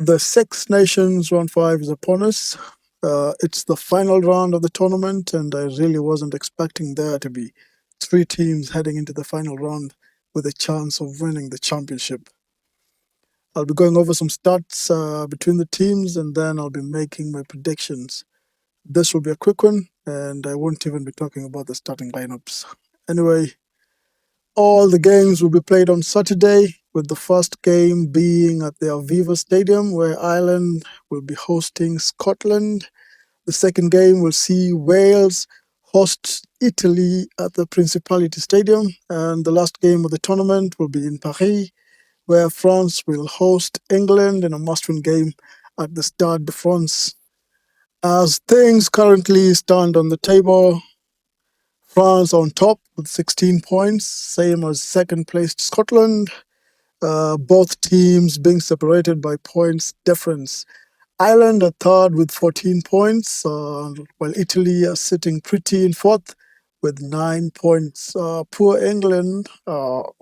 The Six Nations round five is upon us. It's the final round of the tournament, and I really wasn't expecting there to be three teams heading into the final round with a chance of winning the championship. I'll be going over some stats between the teams, and then I'll be making my predictions. This will be a quick one, and I won't even be talking about the starting lineups. Anyway, all the games will be played on Saturday, with the first game being at the Aviva Stadium, where Ireland will be hosting Scotland. The second game will see Wales host Italy at the Principality Stadium. And the last game of the tournament will be in Paris, where France will host England in a must-win game at the Stade de France. As things currently stand on the table, France on top with 16 points, same as second placed Scotland. Both teams being separated by points difference. Ireland are third with 14 points, while Italy are sitting pretty in fourth with 9 points. Poor England,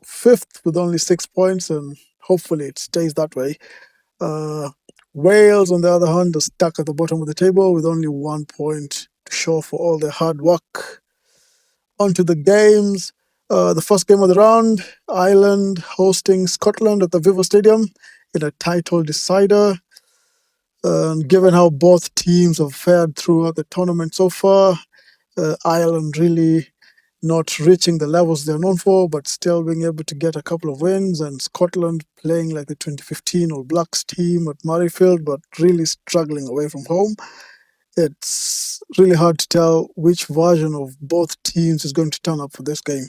fifth with only 6 points, and hopefully it stays that way. Uh, Wales, on the other hand, are stuck at the bottom of the table with only 1 point to show for all their hard work. Onto the games. The first game of the round, Ireland hosting Scotland at the Vivo Stadium in a title decider. Given how both teams have fared throughout the tournament so far, Ireland really not reaching the levels they're known for, but still being able to get a couple of wins, and Scotland playing like the 2015 All Blacks team at Murrayfield, but really struggling away from home. It's really hard to tell which version of both teams is going to turn up for this game.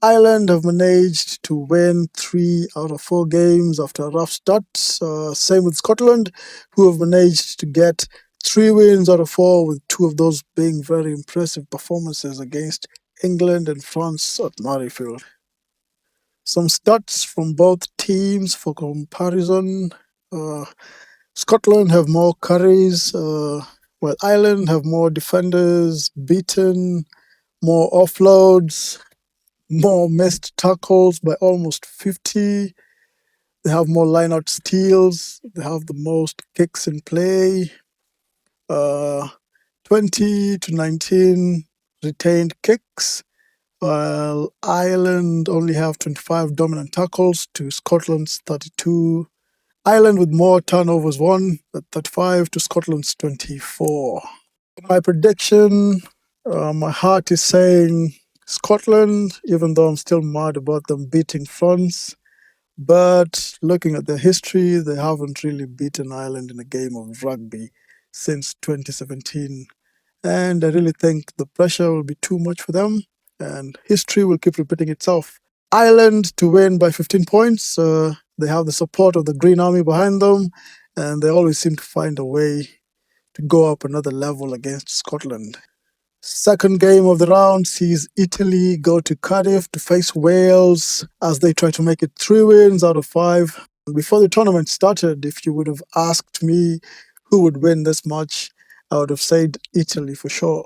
Ireland have managed to win 3 out of 4 games after a rough start. Same with Scotland, who have managed to get 3 wins out of 4, with 2 of those being very impressive performances against England and France at Murrayfield. Some stats from both teams for comparison. Uh, Scotland have more carries, while Ireland have more defenders beaten, more offloads, more missed tackles by almost 50. They have more line-out steals. They have the most kicks in play. Uh, 20 to 19 retained kicks, while Ireland only have 25 dominant tackles to Scotland's 32. Ireland with more turnovers won at 35 to Scotland's 24. My prediction, my heart is saying Scotland, even though I'm still mad about them beating France. But looking at their history, they haven't really beaten Ireland in a game of rugby since 2017. And I really think the pressure will be too much for them, and history will keep repeating itself. Ireland to win by 15 points. They have the support of the Green Army behind them, and they always seem to find a way to go up another level against Scotland. Second game of the round sees Italy go to Cardiff to face Wales as they try to make it 3 wins out of 5. Before the tournament started, if you would have asked me who would win this match, I would have said Italy for sure.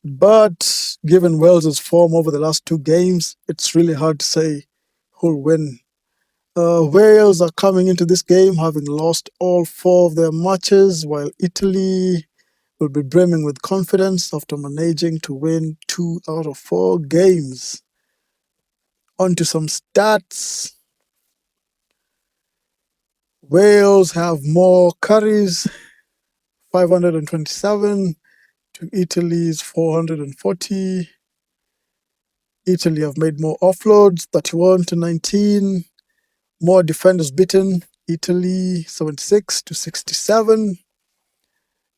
But given Wales's form over the last 2 games, it's really hard to say who'll win. Wales are coming into this game having lost all 4 of their matches, while Italy will be brimming with confidence after managing to win 2 out of 4 games. On to some stats. Wales have more carries, 527, to Italy's 440. Italy have made more offloads, 31 to 19. More defenders beaten, Italy 76 to 67.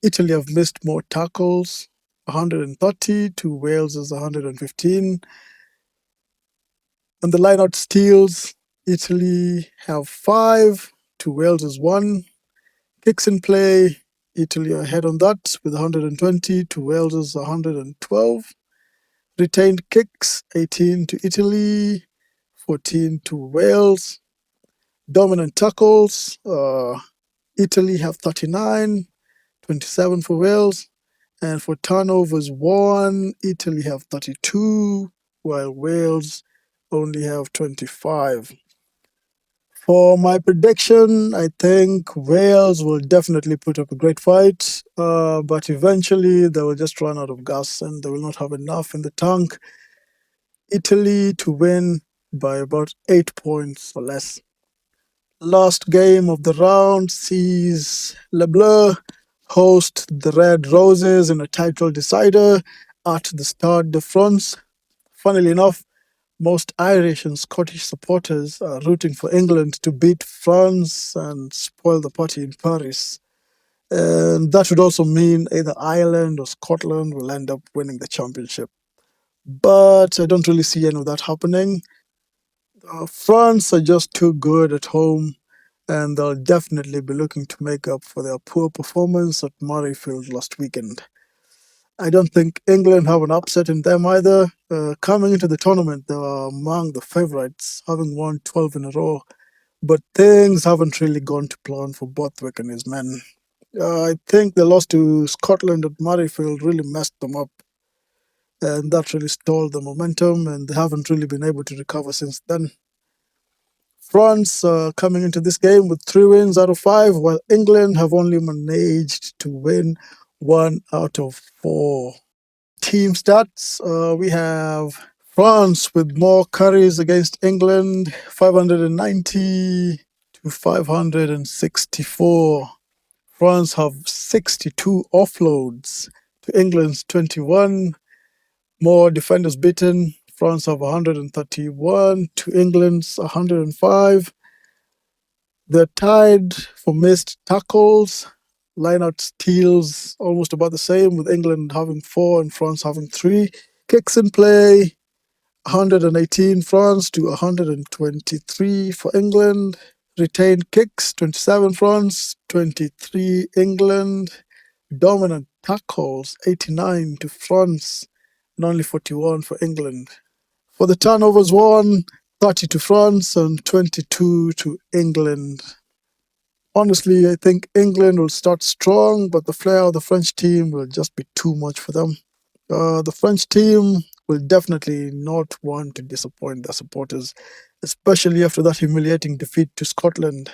Italy have missed more tackles, 130 to Wales's 115. On the line-out steals, Italy have 5 to Wales's 1. Kicks in play, Italy are ahead on that with 120 to Wales's 112. Retained kicks, 18 to Italy, 14 to Wales. Dominant tackles, Italy have 39, 27 for Wales. And for turnovers won, Italy have 32, while Wales only have 25. For my prediction, I think Wales will definitely put up a great fight, but eventually they will just run out of gas and they will not have enough in the tank. Italy to win by about 8 points or less. Last game of the round sees Le Bleu host the Red Roses in a title decider at the Stade de France. Funnily enough, most Irish and Scottish supporters are rooting for England to beat France and spoil the party in Paris. And that would also mean either Ireland or Scotland will end up winning the championship. But I don't really see any of that happening. France are just too good at home, and they'll definitely be looking to make up for their poor performance at Murrayfield last weekend. I don't think England have an upset in them either. Coming into the tournament, they were among the favourites, having won 12 in a row. But things haven't really gone to plan for Borthwick and his men. I think the loss to Scotland at Murrayfield really messed them up, and that really stalled the momentum, and they haven't really been able to recover since then. France coming into this game with 3 wins out of 5, while England have only managed to win 1 out of 4. Team stats, we have France with more carries against England, 590 to 564. France have 62 offloads to England's 21. More defenders beaten. France have 131 to England's 105. They're tied for missed tackles. Line-out steals almost about the same, with England having 4 and France having 3. Kicks in play, 118 France to 123 for England. Retained kicks, 27 France, 23 England. Dominant tackles, 89 to France, and only 41 for England. For the turnovers won, 30 to France and 22 to England. Honestly, I think England will start strong, but the flair of the French team will just be too much for them. The French team will definitely not want to disappoint their supporters, especially after that humiliating defeat to Scotland.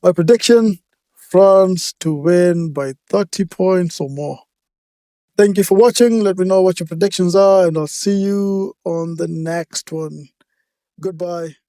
My prediction, France to win by 30 points or more. Thank you for watching. Let me know what your predictions are, and I'll see you on the next one. Goodbye.